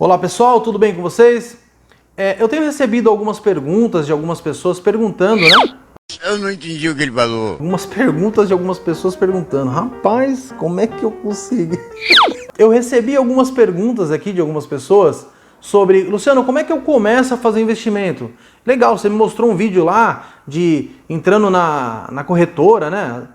Olá pessoal, tudo bem com vocês? Eu tenho recebido algumas perguntas de algumas pessoas perguntando, né? Eu não entendi o que ele falou. Algumas perguntas de algumas pessoas perguntando. Rapaz, como é que eu consegui? Eu recebi algumas perguntas aqui de algumas pessoas sobre, Luciano, como é que eu começo a fazer investimento? Legal, você me mostrou um vídeo lá de entrando na corretora, né?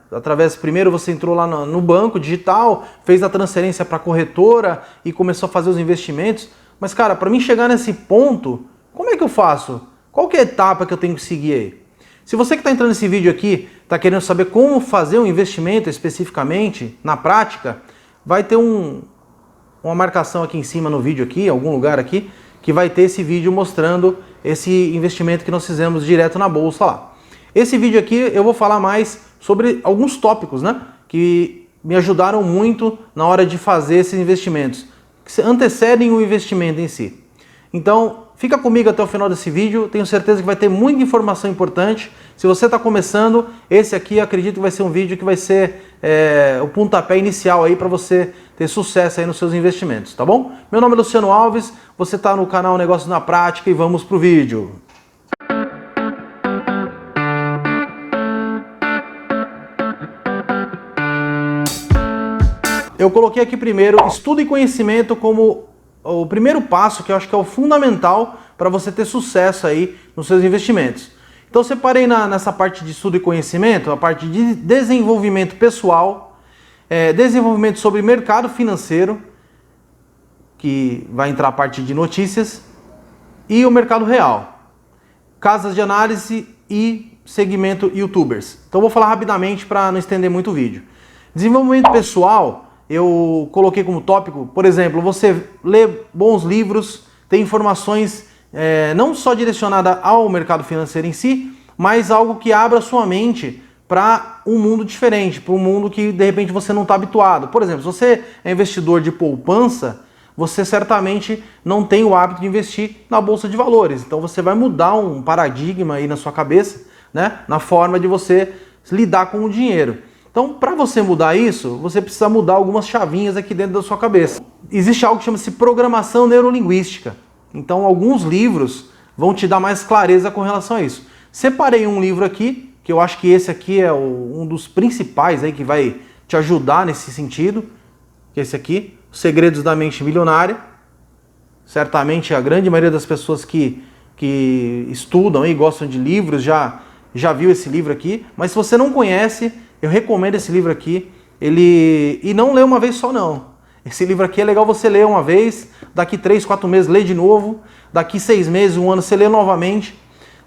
Primeiro você entrou lá no banco digital, fez a transferência para a corretora e começou a fazer os investimentos. Mas cara, para mim chegar nesse ponto, como é que eu faço? Qual que é a etapa que eu tenho que seguir aí? Se você que está entrando nesse vídeo aqui, está querendo saber como fazer um investimento especificamente, na prática, vai ter uma marcação aqui em cima no vídeo aqui, algum lugar aqui, que vai ter esse vídeo mostrando esse investimento que nós fizemos direto na bolsa lá. Esse vídeo aqui eu vou falar mais sobre alguns tópicos, né, que me ajudaram muito na hora de fazer esses investimentos, que antecedem o investimento em si. Então, fica comigo até o final desse vídeo, tenho certeza que vai ter muita informação importante. Se você está começando, esse aqui acredito que vai ser um vídeo que vai ser o pontapé inicial aí para você ter sucesso aí nos seus investimentos, tá bom? Meu nome é Luciano Alves, você está no canal Negócios na Prática e vamos pro vídeo. Eu coloquei aqui primeiro estudo e conhecimento como o primeiro passo, que eu acho que é o fundamental para você ter sucesso aí nos seus investimentos. Então eu separei nessa parte de estudo e conhecimento, a parte de desenvolvimento pessoal, desenvolvimento sobre mercado financeiro, que vai entrar a parte de notícias, e o mercado real, casas de análise e segmento youtubers. Então eu vou falar rapidamente para não estender muito o vídeo. Desenvolvimento pessoal, eu coloquei como tópico, por exemplo, você lê bons livros, tem informações não só direcionadas ao mercado financeiro em si, mas algo que abra sua mente para um mundo diferente, para um mundo que de repente você não está habituado. Por exemplo, se você é investidor de poupança, você certamente não tem o hábito de investir na bolsa de valores. Então você vai mudar um paradigma aí na sua cabeça, né, na forma de você lidar com o dinheiro. Então, para você mudar isso, você precisa mudar algumas chavinhas aqui dentro da sua cabeça. Existe algo que chama-se programação neurolinguística. Então, alguns livros vão te dar mais clareza com relação a isso. Separei um livro aqui, que eu acho que esse aqui é um dos principais aí que vai te ajudar nesse sentido, que é esse aqui, Os Segredos da Mente Milionária. Certamente a grande maioria das pessoas que estudam e gostam de livros já viu esse livro aqui, mas se você não conhece, eu recomendo esse livro aqui, e não lê uma vez só não. Esse livro aqui é legal você ler uma vez, daqui 3, 4 meses lê de novo, daqui 6 meses, 1 ano você lê novamente.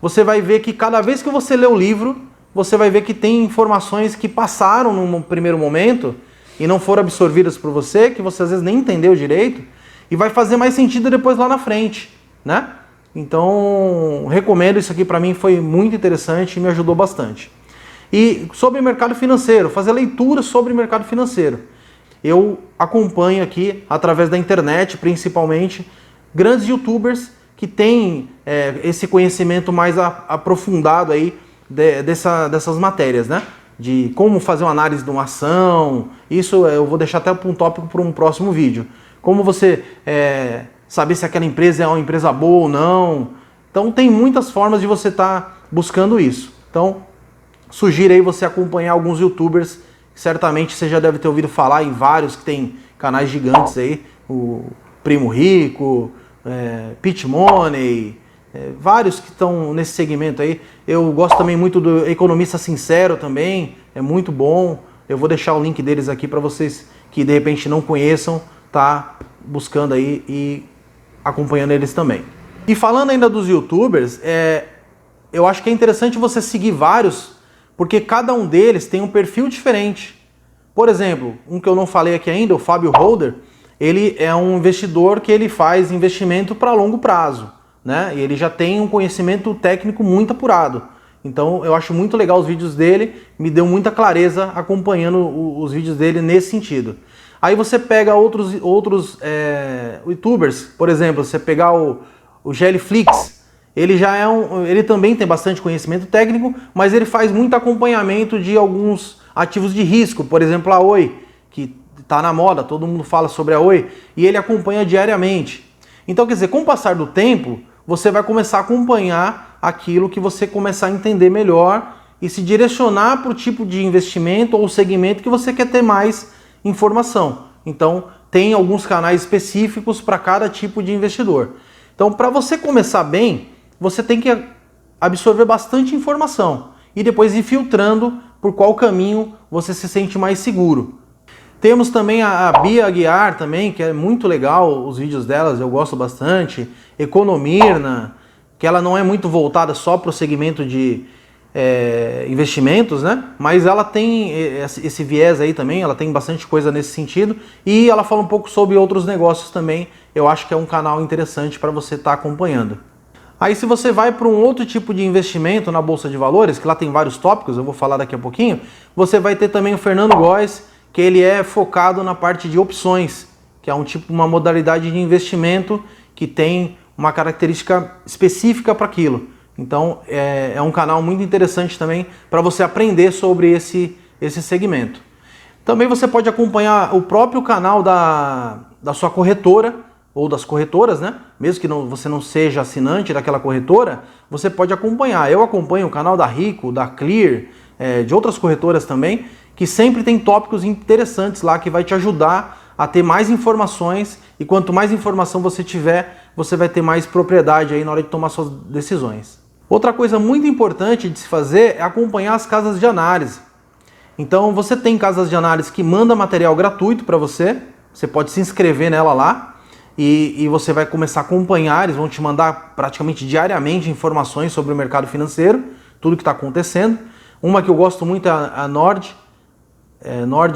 Você vai ver que cada vez que você lê o livro, você vai ver que tem informações que passaram num primeiro momento e não foram absorvidas por você, que você às vezes nem entendeu direito, e vai fazer mais sentido depois lá na frente, né? Então, recomendo, isso aqui para mim foi muito interessante e me ajudou bastante. E sobre mercado financeiro, fazer leitura sobre mercado financeiro. Eu acompanho aqui, através da internet principalmente, grandes youtubers que têm esse conhecimento mais aprofundado aí dessas matérias, né? De como fazer uma análise de uma ação. Isso eu vou deixar até um tópico para um próximo vídeo. Como você saber se aquela empresa é uma empresa boa ou não. Então tem muitas formas de você estar buscando isso. Então, sugiro aí você acompanhar alguns youtubers, que certamente você já deve ter ouvido falar em vários que tem canais gigantes aí, o Primo Rico, Pitch Money, vários que estão nesse segmento aí. Eu gosto também muito do Economista Sincero também, é muito bom. Eu vou deixar o link deles aqui para vocês que de repente não conheçam, tá buscando aí e acompanhando eles também. E falando ainda dos youtubers, eu acho que é interessante você seguir vários, porque cada um deles tem um perfil diferente. Por exemplo, um que eu não falei aqui ainda, o Fábio Holder, ele é um investidor que ele faz investimento para longo prazo, né? E ele já tem um conhecimento técnico muito apurado. Então eu acho muito legal os vídeos dele, me deu muita clareza acompanhando os vídeos dele nesse sentido. Aí você pega outros youtubers, por exemplo, você pegar o Gelflix, ele também tem bastante conhecimento técnico, mas ele faz muito acompanhamento de alguns ativos de risco, por exemplo a Oi, que está na moda, todo mundo fala sobre a Oi, e ele acompanha diariamente. Então, quer dizer, com o passar do tempo, você vai começar a acompanhar aquilo que você começar a entender melhor e se direcionar para o tipo de investimento ou segmento que você quer ter mais informação. Então, tem alguns canais específicos para cada tipo de investidor. Então, para você começar bem, você tem que absorver bastante informação e depois ir filtrando por qual caminho você se sente mais seguro. Temos também a Bia Aguiar também, que é muito legal, os vídeos delas eu gosto bastante. Economirna, que ela não é muito voltada só para o segmento de investimentos, né? Mas ela tem esse viés aí também, ela tem bastante coisa nesse sentido. E ela fala um pouco sobre outros negócios também. Eu acho que é um canal interessante para você estar acompanhando. Aí se você vai para um outro tipo de investimento na Bolsa de Valores, que lá tem vários tópicos, eu vou falar daqui a pouquinho, você vai ter também o Fernando Góes, que ele é focado na parte de opções, que é uma modalidade de investimento que tem uma característica específica para aquilo. Então é um canal muito interessante também para você aprender sobre esse segmento. Também você pode acompanhar o próprio canal da sua corretora, ou das corretoras, né? Mesmo que você não seja assinante daquela corretora, você pode acompanhar. Eu acompanho o canal da Rico, da Clear, de outras corretoras também, que sempre tem tópicos interessantes lá que vai te ajudar a ter mais informações, e quanto mais informação você tiver, você vai ter mais propriedade aí na hora de tomar suas decisões. Outra coisa muito importante de se fazer é acompanhar as casas de análise. Então você tem casas de análise que mandam material gratuito para você pode se inscrever nela lá, e você vai começar a acompanhar, eles vão te mandar praticamente diariamente informações sobre o mercado financeiro, tudo que está acontecendo. Uma que eu gosto muito é a Nord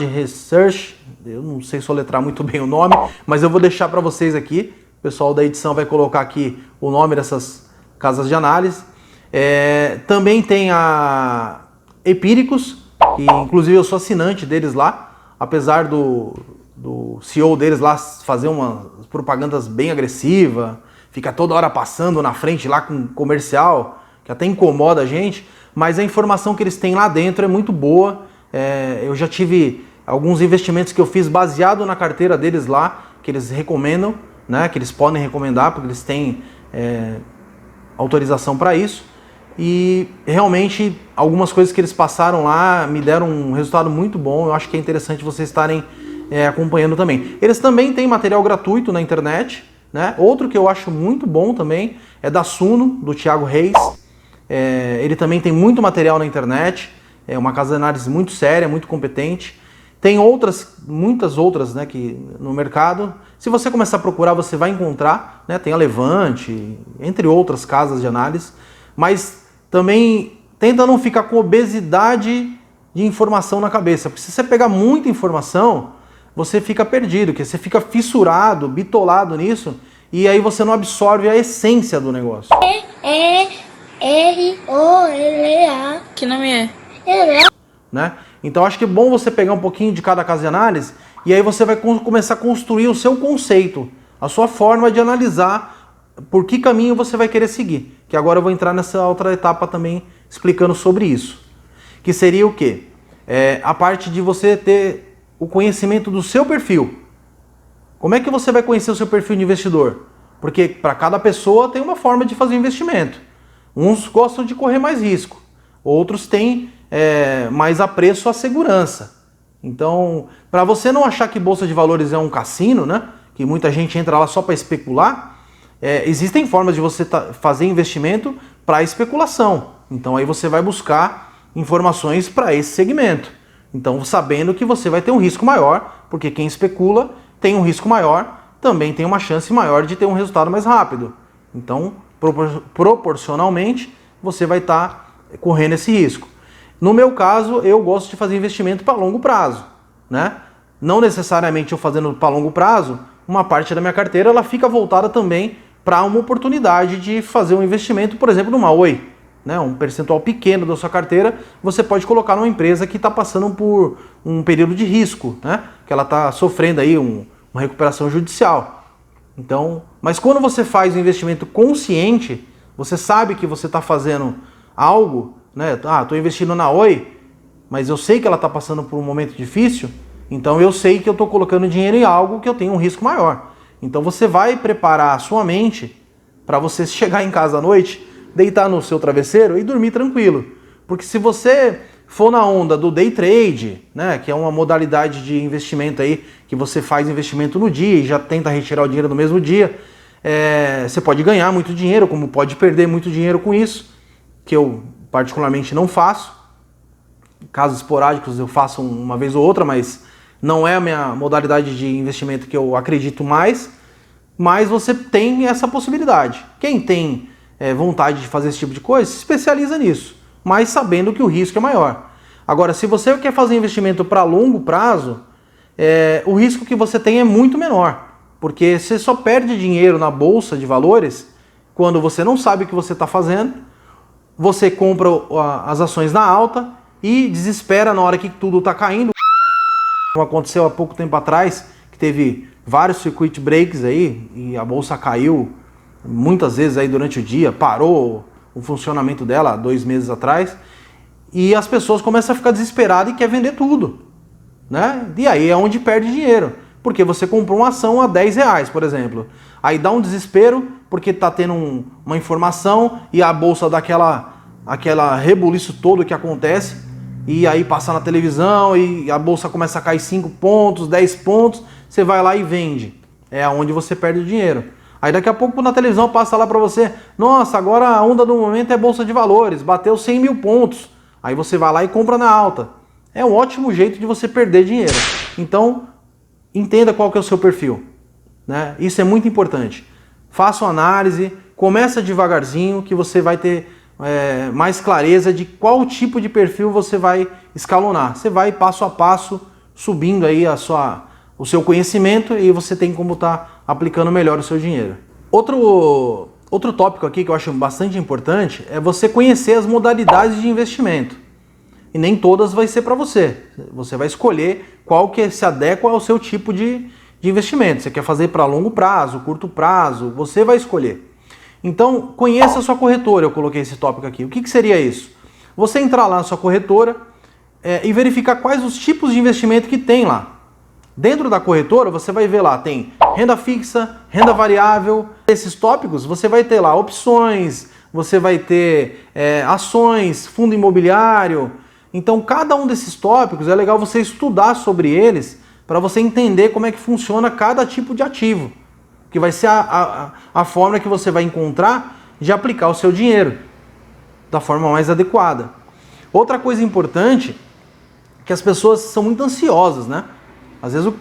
Research, eu não sei soletrar muito bem o nome, mas eu vou deixar para vocês aqui, o pessoal da edição vai colocar aqui o nome dessas casas de análise. Também tem a Empíricos, que inclusive eu sou assinante deles lá, apesar do CEO deles lá fazer umas propagandas bem agressivas, fica toda hora passando na frente lá com comercial, que até incomoda a gente, mas a informação que eles têm lá dentro é muito boa. Eu já tive alguns investimentos que eu fiz baseado na carteira deles lá, que eles recomendam, né, que eles podem recomendar, porque eles têm autorização para isso. E realmente algumas coisas que eles passaram lá me deram um resultado muito bom. Eu acho que é interessante vocês estarem acompanhando também. Eles também têm material gratuito na internet, né? Outro que eu acho muito bom também é da Suno, do Thiago Reis. Ele também tem muito material na internet, é uma casa de análise muito séria, muito competente. Tem muitas outras, né, que no mercado, se você começar a procurar, você vai encontrar, né? Tem a Levante, entre outras casas de análise, mas também tenta não ficar com obesidade de informação na cabeça, porque se você pegar muita informação, você fica perdido, que você fica fissurado, bitolado nisso, e aí você não absorve a essência do negócio. R-O-L-A. Que nome é? Né? Então acho que é bom você pegar um pouquinho de cada casa de análise, e aí você vai começar a construir o seu conceito, a sua forma de analisar por que caminho você vai querer seguir. Que agora eu vou entrar nessa outra etapa também explicando sobre isso. Que seria o quê? A parte de você ter o conhecimento do seu perfil. Como é que você vai conhecer o seu perfil de investidor? Porque para cada pessoa tem uma forma de fazer investimento. Uns gostam de correr mais risco, outros têm mais apreço à segurança. Então, para você não achar que Bolsa de Valores é um cassino, né? Que muita gente entra lá só para especular, existem formas de você fazer investimento para especulação. Então aí você vai buscar informações para esse segmento. Então, sabendo que você vai ter um risco maior, porque quem especula tem um risco maior, também tem uma chance maior de ter um resultado mais rápido. Então, proporcionalmente, você vai estar correndo esse risco. No meu caso, eu gosto de fazer investimento para longo prazo, né? Não necessariamente eu fazendo para longo prazo, uma parte da minha carteira ela fica voltada também para uma oportunidade de fazer um investimento, por exemplo, numa Oi. Né, um percentual pequeno da sua carteira, você pode colocar numa empresa que está passando por um período de risco, né, que ela está sofrendo aí uma recuperação judicial. Então, mas quando você faz um investimento consciente, você sabe que você está fazendo algo, né? Estou investindo na Oi, mas eu sei que ela está passando por um momento difícil, então eu sei que eu estou colocando dinheiro em algo que eu tenho um risco maior. Então você vai preparar a sua mente para você chegar em casa à noite, deitar no seu travesseiro e dormir tranquilo. Porque se você for na onda do day trade, né, que é uma modalidade de investimento aí, que você faz investimento no dia e já tenta retirar o dinheiro no mesmo dia, você pode ganhar muito dinheiro, como pode perder muito dinheiro com isso, que eu particularmente não faço. Casos esporádicos eu faço uma vez ou outra, mas não é a minha modalidade de investimento que eu acredito mais, mas você tem essa possibilidade. Quem tem vontade de fazer esse tipo de coisa, se especializa nisso, mas sabendo que o risco é maior. Agora, se você quer fazer investimento para longo prazo, o risco que você tem é muito menor, porque você só perde dinheiro na bolsa de valores quando você não sabe o que você está fazendo, você compra as ações na alta e desespera na hora que tudo está caindo. Como aconteceu há pouco tempo atrás, que teve vários circuit breaks aí e a bolsa caiu muitas vezes aí durante o dia, parou o funcionamento dela 2 meses atrás, e as pessoas começam a ficar desesperadas e quer vender tudo, né? E aí é onde perde dinheiro, porque você comprou uma ação a R$10, por exemplo, aí dá um desespero porque tá tendo uma informação e a bolsa dá aquela rebuliço todo que acontece, e aí passa na televisão e a bolsa começa a cair 5 pontos, 10 pontos, você vai lá e vende. É onde você perde o dinheiro. Aí daqui a pouco na televisão passa lá para você, nossa, agora a onda do momento é bolsa de valores, bateu 100 mil pontos. Aí você vai lá e compra na alta. É um ótimo jeito de você perder dinheiro. Então, entenda qual que é o seu perfil, né? Isso é muito importante. Faça uma análise, começa devagarzinho que você vai ter mais clareza de qual tipo de perfil você vai escalonar. Você vai passo a passo subindo aí o seu conhecimento e você tem como estar aplicando melhor o seu dinheiro. Outro tópico aqui que eu acho bastante importante é você conhecer as modalidades de investimento. E nem todas vai ser para você. Você vai escolher qual que se adequa ao seu tipo de investimento. Você quer fazer para longo prazo, curto prazo, você vai escolher. Então, conheça a sua corretora, eu coloquei esse tópico aqui. O que seria isso? Você entrar lá na sua corretora e verificar quais os tipos de investimento que tem lá. Dentro da corretora, você vai ver lá, tem renda fixa, renda variável. Esses tópicos, você vai ter lá opções, você vai ter ações, fundo imobiliário. Então, cada um desses tópicos, é legal você estudar sobre eles para você entender como é que funciona cada tipo de ativo. Que vai ser a forma que você vai encontrar de aplicar o seu dinheiro da forma mais adequada. Outra coisa importante é que as pessoas são muito ansiosas, né? Às vezes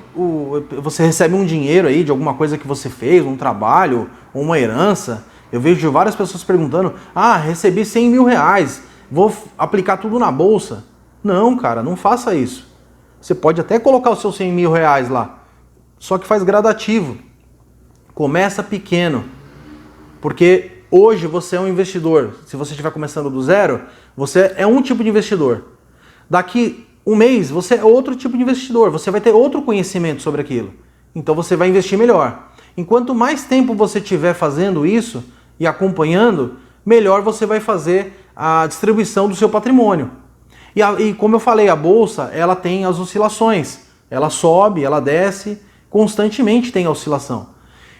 você recebe um dinheiro aí de alguma coisa que você fez, um trabalho ou uma herança. Eu vejo várias pessoas perguntando, recebi 100 mil reais, vou aplicar tudo na bolsa. Não, cara, não faça isso. Você pode até colocar os seus 100 mil reais lá, só que faz gradativo. Começa pequeno, porque hoje você é um investidor. Se você estiver começando do zero, você é um tipo de investidor. Daqui um mês, você é outro tipo de investidor. Você vai ter outro conhecimento sobre aquilo. Então você vai investir melhor. Enquanto mais tempo você estiver fazendo isso e acompanhando, melhor você vai fazer a distribuição do seu patrimônio. E como eu falei, a bolsa ela tem as oscilações. Ela sobe, ela desce, constantemente tem a oscilação.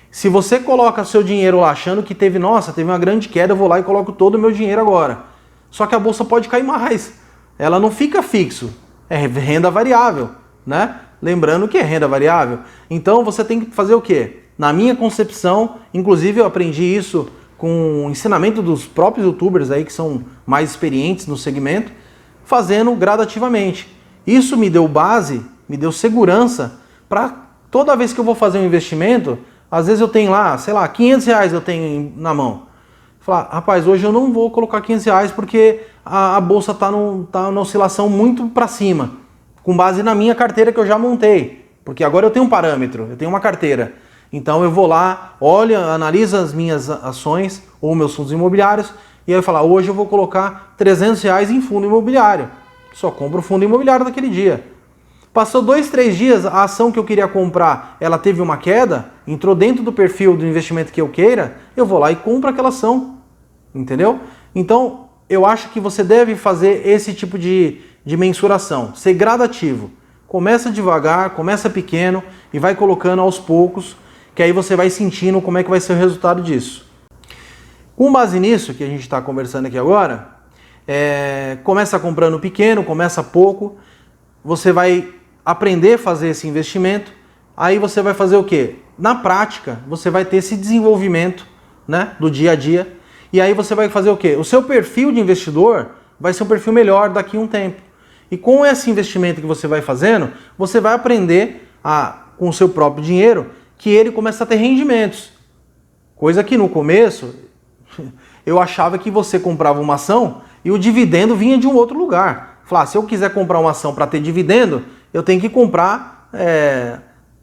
Se você coloca seu dinheiro lá achando que teve uma grande queda, eu vou lá e coloco todo o meu dinheiro agora. Só que a bolsa pode cair mais. Ela não fica fixo. É renda variável, né? Lembrando que é renda variável. Então você tem que fazer o quê? Na minha concepção, inclusive eu aprendi isso com o ensinamento dos próprios youtubers aí que são mais experientes no segmento, fazendo gradativamente. Isso me deu base, me deu segurança para toda vez que eu vou fazer um investimento. Às vezes eu tenho lá, sei lá, 500 reais eu tenho na mão. Falar, rapaz, hoje eu não vou colocar 500 reais porque a bolsa tá na oscilação muito para cima, com base na minha carteira que eu já montei. Porque agora eu tenho um parâmetro, eu tenho uma carteira. Então eu vou lá, olho, analiso as minhas ações ou meus fundos imobiliários e aí eu falo, hoje eu vou colocar 300 reais em fundo imobiliário. Só compro o fundo imobiliário daquele dia. Passou 2, 3 dias, a ação que eu queria comprar, ela teve uma queda, entrou dentro do perfil do investimento que eu queira, eu vou lá e compro aquela ação, entendeu? Então, eu acho que você deve fazer esse tipo de mensuração, ser gradativo. Começa devagar, começa pequeno e vai colocando aos poucos, que aí você vai sentindo como é que vai ser o resultado disso. Com base nisso que a gente está conversando aqui agora, começa comprando pequeno, começa pouco, você vai aprender a fazer esse investimento, aí você vai fazer o quê? Na prática, você vai ter esse desenvolvimento, né, do dia a dia, e aí você vai fazer o quê? O seu perfil de investidor vai ser um perfil melhor daqui a um tempo. E com esse investimento que você vai fazendo, você vai aprender com o seu próprio dinheiro que ele começa a ter rendimentos. Coisa que no começo eu achava que você comprava uma ação e o dividendo vinha de um outro lugar. Falar, se eu quiser comprar uma ação para ter dividendo, eu tenho que comprar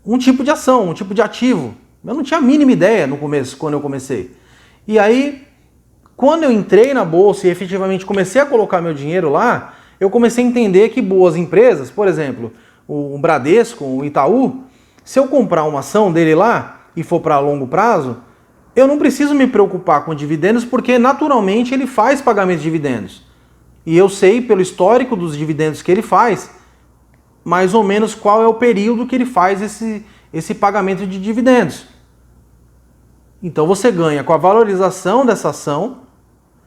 um tipo de ação, um tipo de ativo. Eu não tinha a mínima ideia no começo, quando eu comecei. E aí, quando eu entrei na bolsa e efetivamente comecei a colocar meu dinheiro lá, eu comecei a entender que boas empresas, por exemplo, o Bradesco, o Itaú, se eu comprar uma ação dele lá e for para longo prazo, eu não preciso me preocupar com dividendos porque naturalmente ele faz pagamento de dividendos. E eu sei pelo histórico dos dividendos que ele faz, mais ou menos qual é o período que ele faz esse pagamento de dividendos. Então você ganha com a valorização dessa ação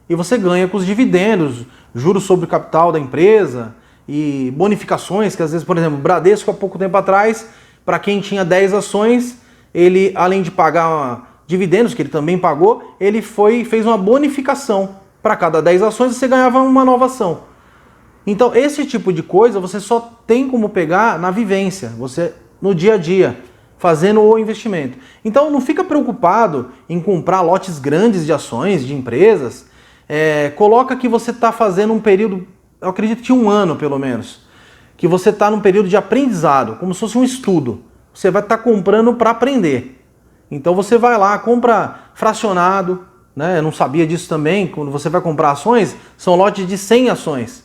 e você ganha com os dividendos, juros sobre o capital da empresa e bonificações que às vezes, por exemplo, o Bradesco há pouco tempo atrás, para quem tinha 10 ações, ele além de pagar dividendos, que ele também pagou, ele fez uma bonificação. Para cada 10 ações você ganhava uma nova ação. Então esse tipo de coisa você só tem como pegar na vivência, você no dia a dia, fazendo o investimento. Então não fica preocupado em comprar lotes grandes de ações, de empresas. Coloca que você está fazendo um período, eu acredito que 1 ano pelo menos, que você está num período de aprendizado, como se fosse um estudo. Você vai estar comprando para aprender. Então você vai lá, compra fracionado, né? Eu não sabia disso também, quando você vai comprar ações, são lotes de 100 ações.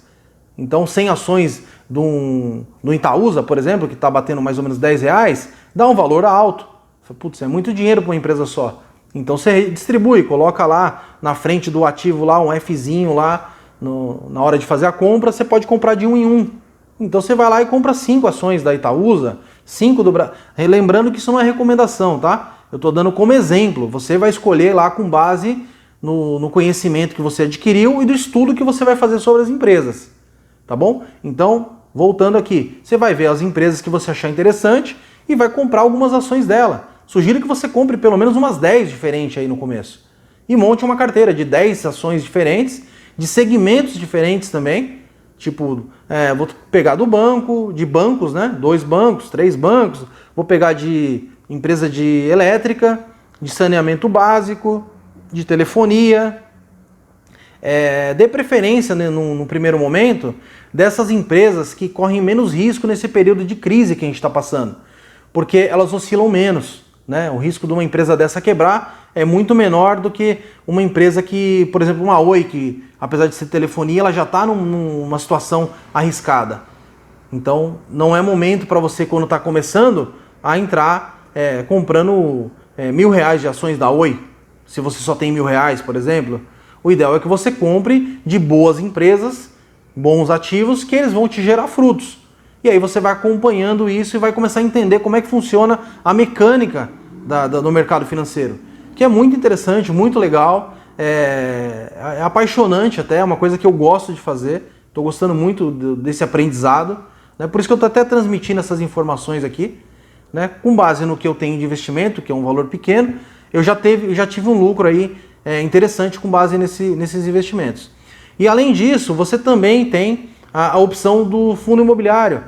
Então 100 ações no Itaúsa, por exemplo, que está batendo mais ou menos R$10, dá um valor alto. Putz, é muito dinheiro para uma empresa só. Então você distribui, coloca lá na frente do ativo lá um Fzinho lá, na hora de fazer a compra, você pode comprar de 1 em 1. Então você vai lá e compra 5 ações da Itaúsa, 5 do Brasil. Lembrando que isso não é recomendação, tá? Eu estou dando como exemplo. Você vai escolher lá com base no conhecimento que você adquiriu e do estudo que você vai fazer sobre as empresas. Tá bom? Então, voltando aqui, você vai ver as empresas que você achar interessante e vai comprar algumas ações dela. Sugiro que você compre pelo menos umas 10 diferentes aí no começo. E monte uma carteira de 10 ações diferentes, de segmentos diferentes também. Tipo, vou pegar do banco, de bancos, né? 2 bancos, 3 bancos. Vou pegar de empresa de elétrica, de saneamento básico, de telefonia. Dê preferência, né, no primeiro momento dessas empresas que correm menos risco nesse período de crise que a gente está passando. Porque elas oscilam menos. Né? O risco de uma empresa dessa quebrar é muito menor do que uma empresa que, por exemplo, uma Oi, que apesar de ser telefonia, ela já está numa situação arriscada. Então, não é momento para você, quando está começando, a entrar comprando R$1.000 de ações da Oi. Se você só tem R$1.000, por exemplo, o ideal é que você compre de boas empresas, bons ativos, que eles vão te gerar frutos. E aí você vai acompanhando isso e vai começar a entender como é que funciona a mecânica do mercado financeiro. Que é muito interessante, muito legal, é apaixonante até, é uma coisa que eu gosto de fazer. Estou gostando muito desse aprendizado. Né? Por isso que eu estou até transmitindo essas informações aqui. Né? Com base no que eu tenho de investimento, que é um valor pequeno, eu já tive um lucro aí interessante com base nesses investimentos. E além disso, você também tem a opção do fundo imobiliário,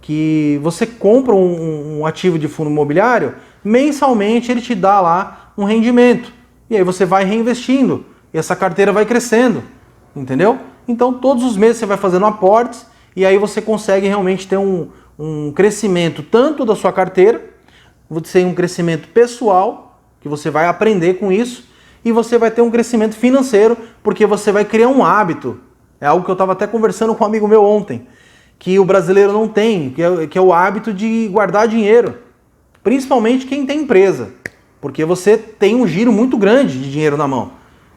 que você compra um ativo de fundo imobiliário, mensalmente ele te dá lá um rendimento. E aí você vai reinvestindo, e essa carteira vai crescendo, entendeu? Então todos os meses você vai fazendo aportes, e aí você consegue realmente ter um crescimento tanto da sua carteira, você tem um crescimento pessoal, que você vai aprender com isso, e você vai ter um crescimento financeiro, porque você vai criar um hábito. É algo que eu estava até conversando com um amigo meu ontem, que o brasileiro não tem, que é o hábito de guardar dinheiro. Principalmente quem tem empresa, porque você tem um giro muito grande de dinheiro na mão.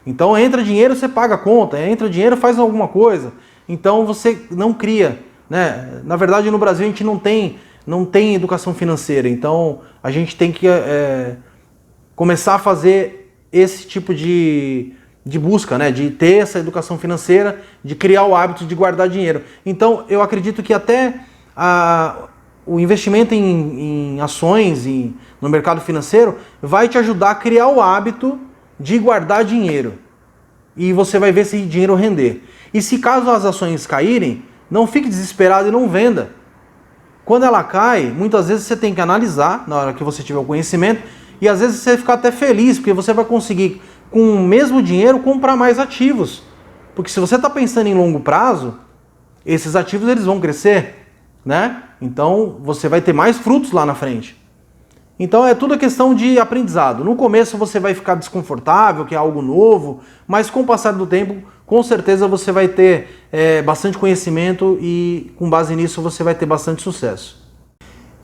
Então entra dinheiro, você paga a conta, entra dinheiro, faz alguma coisa. Então você não cria, né? Na verdade no Brasil a gente não tem não tem educação financeira. Então a gente tem que começar a fazer esse tipo de busca, né? De ter essa educação financeira, de criar o hábito de guardar dinheiro. Então eu acredito que até o investimento em ações no mercado financeiro vai te ajudar a criar o hábito de guardar dinheiro. E você vai ver esse dinheiro render. E se caso as ações caírem, não fique desesperado e não venda. Quando ela cai, muitas vezes você tem que analisar, na hora que você tiver o conhecimento, e às vezes você vai ficar até feliz, porque você vai conseguir, com o mesmo dinheiro, comprar mais ativos. Porque se você está pensando em longo prazo, esses ativos eles vão crescer, né? Então você vai ter mais frutos lá na frente. Então é tudo questão de aprendizado. No começo você vai ficar desconfortável, que é algo novo, mas com o passar do tempo, com certeza você vai ter bastante conhecimento e com base nisso você vai ter bastante sucesso.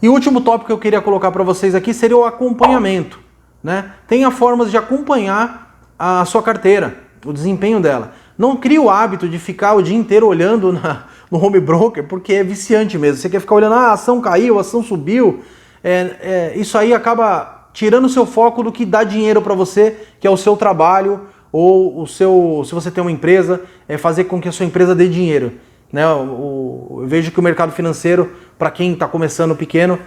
E o último tópico que eu queria colocar para vocês aqui seria o acompanhamento, né? Tenha formas de acompanhar a sua carteira, o desempenho dela. Não crie o hábito de ficar o dia inteiro olhando no home broker, porque é viciante mesmo. Você quer ficar olhando, a ação caiu, a ação subiu. Isso aí acaba tirando o seu foco do que dá dinheiro para você, que é o seu trabalho, ou se você tem uma empresa, fazer com que a sua empresa dê dinheiro, né? Eu vejo que o mercado financeiro, para quem está começando pequeno,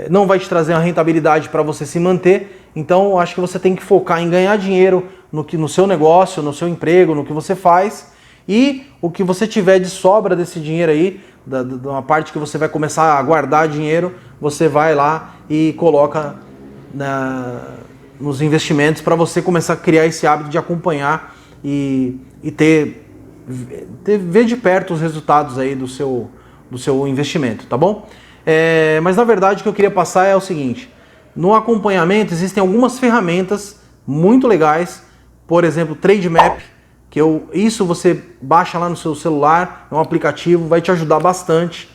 não vai te trazer uma rentabilidade para você se manter. Então eu acho que você tem que focar em ganhar dinheiro no seu negócio, no seu emprego, no que você faz, e o que você tiver de sobra desse dinheiro aí, de uma parte que você vai começar a guardar dinheiro, você vai lá e coloca nos investimentos para você começar a criar esse hábito de acompanhar e ver de perto os resultados aí do seu investimento, tá bom? Mas na verdade o que eu queria passar é o seguinte: no acompanhamento existem algumas ferramentas muito legais, por exemplo, Trade Map, isso você baixa lá no seu celular, é um aplicativo, vai te ajudar bastante.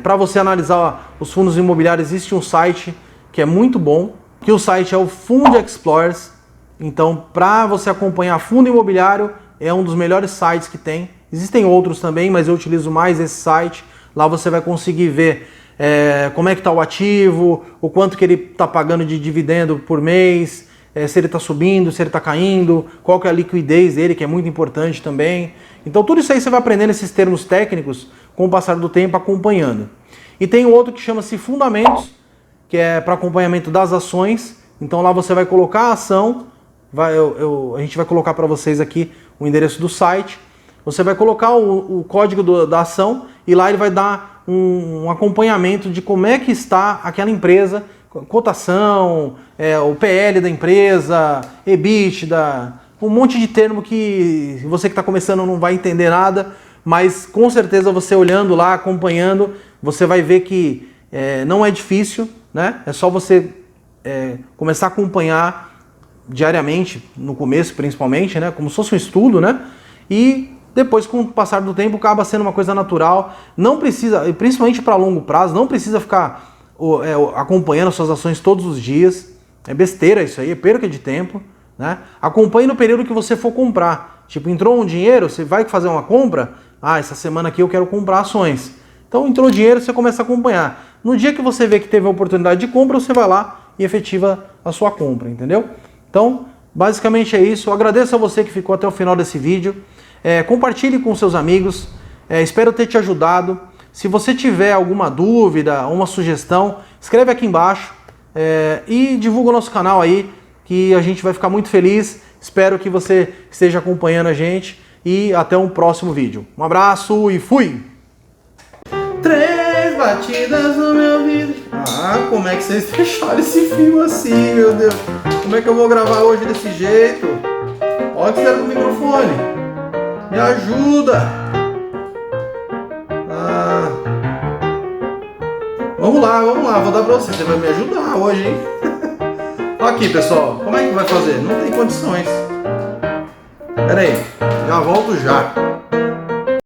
Para você analisar os fundos imobiliários, existe um site que é muito bom, que o site é o Fund Explorers. Então, para você acompanhar fundo imobiliário, é um dos melhores sites que tem. Existem outros também, mas eu utilizo mais esse site. Lá você vai conseguir ver como é que está o ativo, o quanto que ele está pagando de dividendo por mês, se ele está subindo, se ele está caindo, qual que é a liquidez dele, que é muito importante também. Então tudo isso aí você vai aprendendo esses termos técnicos com o passar do tempo, acompanhando. E tem outro que chama-se Fundamentos, que é para acompanhamento das ações. Então lá você vai colocar a ação, a gente vai colocar para vocês aqui o endereço do site. Você vai colocar o código da ação e lá ele vai dar um acompanhamento de como é que está aquela empresa, cotação, o PL da empresa, EBITDA, um monte de termo que você que está começando não vai entender nada, mas com certeza você olhando lá, acompanhando, você vai ver que não é difícil, né? É só você começar a acompanhar diariamente, no começo principalmente, né? Como se fosse um estudo, né? E depois, com o passar do tempo, acaba sendo uma coisa natural. Não precisa, principalmente para longo prazo, não precisa ficar acompanhando suas ações todos os dias. É besteira isso aí, é perca de tempo, né? Acompanhe no período que você for comprar. Tipo, entrou um dinheiro, você vai fazer uma compra, essa semana aqui eu quero comprar ações. Então entrou dinheiro, você começa a acompanhar. No dia que você vê que teve a oportunidade de compra, você vai lá e efetiva a sua compra, entendeu? Então, basicamente é isso. Eu agradeço a você que ficou até o final desse vídeo. Compartilhe com seus amigos. Espero ter te ajudado. Se você tiver alguma dúvida, uma sugestão, escreve aqui embaixo e divulga o nosso canal aí, que a gente vai ficar muito feliz. Espero que você esteja acompanhando a gente e até um próximo vídeo. Um abraço e fui! 3 batidas no meu ouvido. Como é que vocês fecharam esse fio assim, meu Deus? Como é que eu vou gravar hoje desse jeito? Olha que fizeram com o microfone. Me ajuda! Vamos lá, vou dar pra você. Você vai me ajudar hoje, hein? Aqui, pessoal, como é que vai fazer? Não tem condições. Pera aí, já volto já.